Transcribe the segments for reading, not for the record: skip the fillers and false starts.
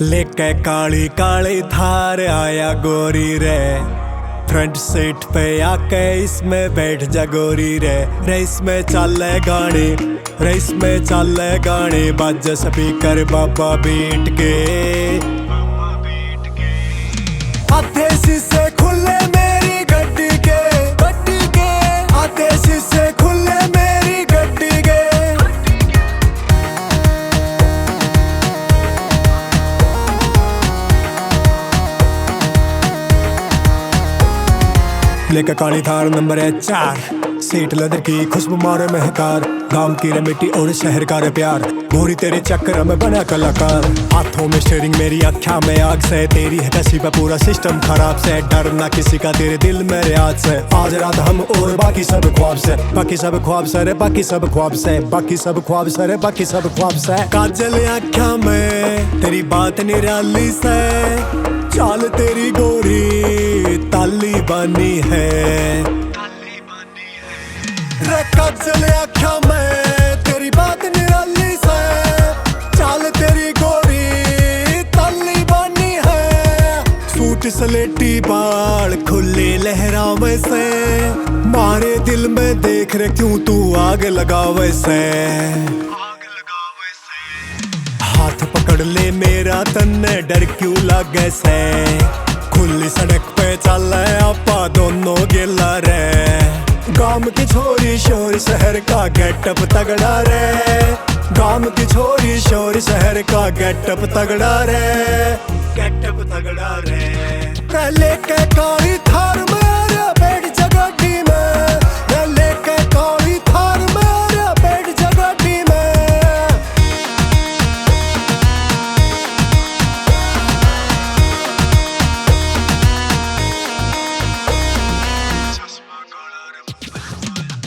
लेके काली काली थार आया गोरी रे, फ्रंट सीट पे आके इसमें बैठ जा गोरी रे। रेस में चले गाने, रेस में चले गाने, बज स्पीकर बाबा बीट के। आधे शीशे खुले मेरी गड्डी के, गड्डी के आधे शीशे खुले मेरी गड्डी के। लेकर काली थार नंबर है 4, सीट लेदर की खुशबू मारे महकार, गांव की रे मिट्टी और शहर का रे प्यार, गोरी तेरे चक्कर में बना कलाकार। हाथों में स्टीयरिंग मेरी अख्या में आग से, तेरी है कसी पे पूरा सिस्टम खराब से, डर ना किसी का तेरे दिल में रियाज से। आज रात हम और बाकी सब ख्वाब से, बाकी सब ख्वाब से रे, बाकी सब ख्वाब से, बाकी सब ख्वाब से रे, बाकी सब ख्वाब से। काजल अख्या में तेरी बात निराली से, चाल तेरी गोरी ताली बानी है। काजल अख्या में तेरी बात निराली से, चाल तेरी गोरी ताली बानी है। सूट सलेटी बाल खुले लहरावे से, मारे दिल में देख रे क्यों तू आग लगावे से। हाथ पकड़ ले मेरा तन्ने डर क्यों लागे से, खुली सड़क पे चले आपा दोनों गिला रे। गांव की छोरी शोर शहर का गेटअप तगड़ा रे, गांव की छोरी शोर शहर का गेटअप तगड़ा रे, गेटअप तगड़ा रे। लेके काली थार मेरे बैठ जा गाड़ी में, लेके काली थार मेरे बैठ जा गाड़ी में।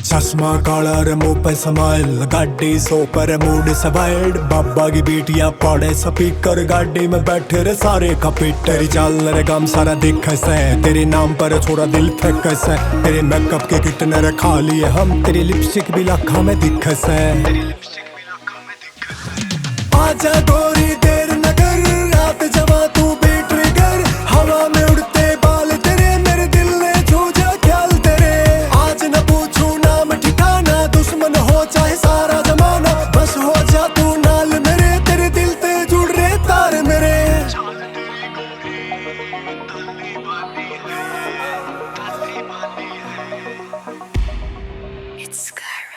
चश्मा काला रे मुंह पे स्माइल, गाड़ी सो पर मूड सवाइल्ड, बाबा की बेटियां पड़े स्पीकर, गाड़ी में बैठे रे सारे कपीटर। तेरी चाल रे काम सारा दिखे से, तेरे नाम पर छोड़ा दिल फेंके से, तेरे मेकअप के कितने रे खा लिए हम, तेरी लिपस्टिक भी लाखा में दिखे से। आजा गोरी देर नगर, रात जवा तू बीट ट्रिगर, हवा में उड़ते बाल तेरे, मेरे दिल ने छूजा ख्याल तेरे। आज न पूछू नाम ठिकाना, दुश्मन हो चाहे सारा जमाना, बस हो जा तू नाल मेरे, तेरे दिल ते जुड़ रहे तार मेरे। It's scary.